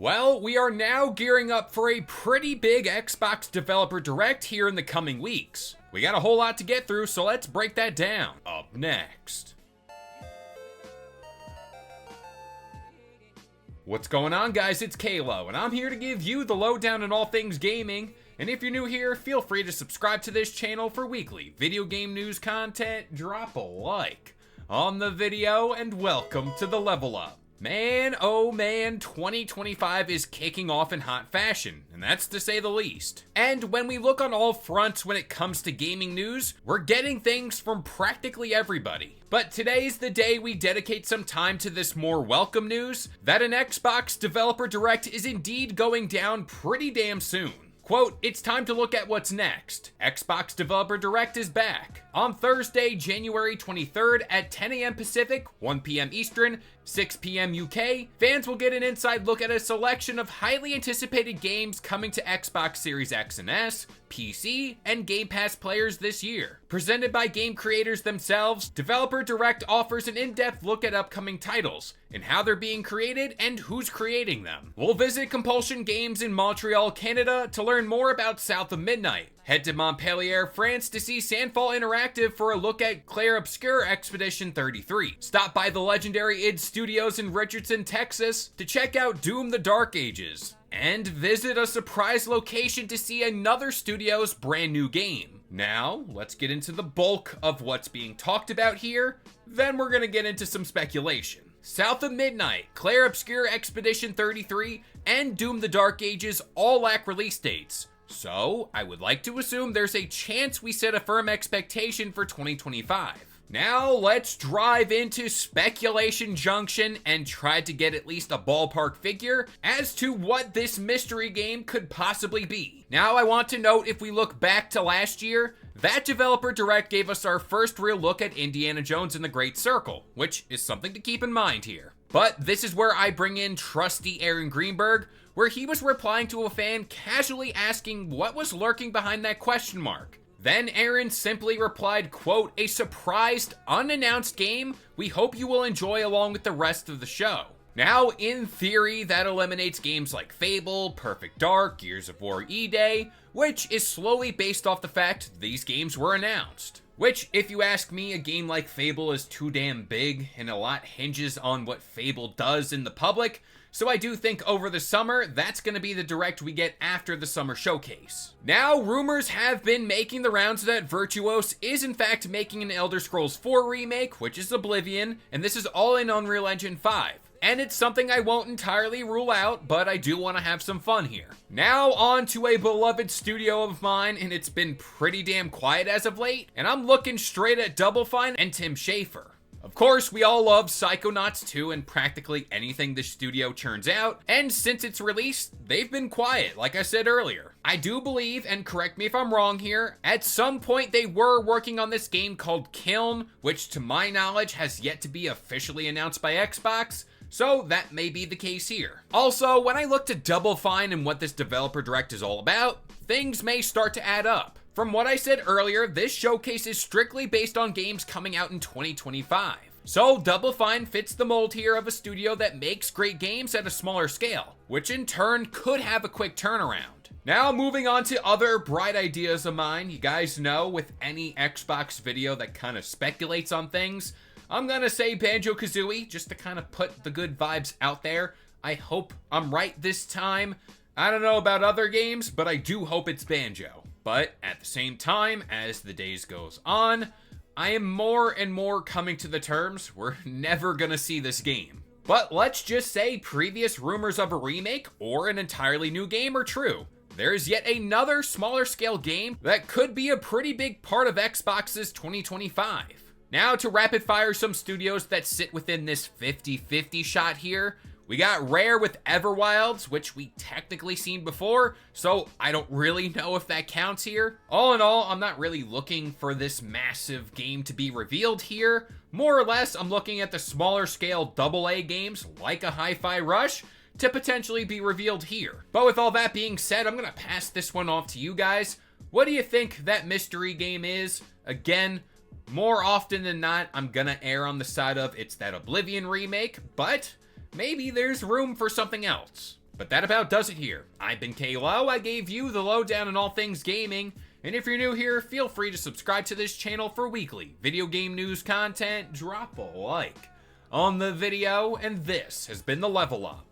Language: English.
Well, we are now gearing up for a pretty big Xbox Developer Direct here in the coming weeks. We got a whole lot to get through, so let's break that down. Up next. What's going on, guys? It's Kalo, and I'm here to give you the lowdown on all things gaming. And if you're new here, feel free to subscribe to this channel for weekly video game news content. Drop a like on the video, and welcome to the Level Up. Man, oh man, 2025 is kicking off in hot fashion, and that's to say the least. And when we look on all fronts when it comes to gaming news, we're getting things from practically everybody. But today's the day we dedicate some time to this more welcome news, that an Xbox Developer Direct is indeed going down pretty damn soon. Quote, it's time to look at what's next. Xbox Developer Direct is back. On Thursday, January 23rd at 10 a.m. Pacific, 1 p.m. Eastern, 6 p.m. UK, fans will get an inside look at a selection of highly anticipated games coming to Xbox Series X and S, PC, and Game Pass players this year. Presented by game creators themselves, Developer Direct offers an in-depth look at upcoming titles, and how they're being created and who's creating them. We'll visit Compulsion Games in Montreal, Canada to learn more about South of Midnight. Head to Montpellier, France to see Sandfall Interactive for a look at Clair Obscur Expedition 33. Stop by the legendary id Studios in Richardson, Texas to check out Doom the Dark Ages. And visit a surprise location to see another studio's brand new game. Now, let's get into the bulk of what's being talked about here, then we're gonna get into some speculation. South of Midnight, Clair Obscur Expedition 33, and Doom the Dark Ages all lack release dates. So, I would like to assume there's a chance we set a firm expectation for 2025. Now, let's drive into Speculation Junction and try to get at least a ballpark figure as to what this mystery game could possibly be. Now, I want to note, if we look back to last year, that Developer Direct gave us our first real look at Indiana Jones and the Great Circle, which is something to keep in mind here. But this is where I bring in trusty Aaron Greenberg, where he was replying to a fan casually asking what was lurking behind that question mark. Then Aaron simply replied, quote, a surprised, unannounced game we hope you will enjoy along with the rest of the show. Now, in theory, that eliminates games like Fable, Perfect Dark, Gears of War E-Day, which is slowly based off the fact these games were announced. Which, if you ask me, a game like Fable is too damn big, and a lot hinges on what Fable does in the public, so I do think over the summer, that's going to be the direct we get after the summer showcase. Now, rumors have been making the rounds that Virtuos is in fact making an Elder Scrolls 4 remake, which is Oblivion, and this is all in Unreal Engine 5. And it's something I won't entirely rule out, but I do want to have some fun here. Now on to a beloved studio of mine, and it's been pretty damn quiet as of late, and I'm looking straight at Double Fine and Tim Schafer. Of course, we all love Psychonauts 2 and practically anything the studio churns out, and since its release, they've been quiet, like I said earlier. I do believe, and correct me if I'm wrong here, at some point they were working on this game called Kiln, which to my knowledge has yet to be officially announced by Xbox, so that may be the case here. Also, when I look to Double Fine and what this Developer Direct is all about, things may start to add up. From what I said earlier, this showcase is strictly based on games coming out in 2025. So Double Fine fits the mold here of a studio that makes great games at a smaller scale, which in turn could have a quick turnaround. Now moving on to other bright ideas of mine. You guys know with any Xbox video that kind of speculates on things, I'm gonna say Banjo-Kazooie just to kind of put the good vibes out there. I hope I'm right this time. I don't know about other games, but I do hope it's Banjo. But at the same time, as the days goes on, I am more and more coming to the terms we're never gonna see this game. But let's just say previous rumors of a remake or an entirely new game are true. There's yet another smaller scale game that could be a pretty big part of Xbox's 2025. Now to rapid fire some studios that sit within this 50-50 shot here. We got Rare with Everwilds, which we technically seen before, so I don't really know if that counts here. All in all, I'm not really looking for this massive game to be revealed here. More or less, I'm looking at the smaller scale AA games like a Hi-Fi Rush to potentially be revealed here. But with all that being said, I'm gonna pass this one off to you guys. What do you think that mystery game is? Again, more often than not, I'm gonna err on the side of it's that Oblivion remake, but maybe there's room for something else. But that about does it here. I've been K-Lo, I gave you the lowdown on all things gaming, and if you're new here, feel free to subscribe to this channel for weekly video game news content. Drop a like on the video, and this has been the Level Up.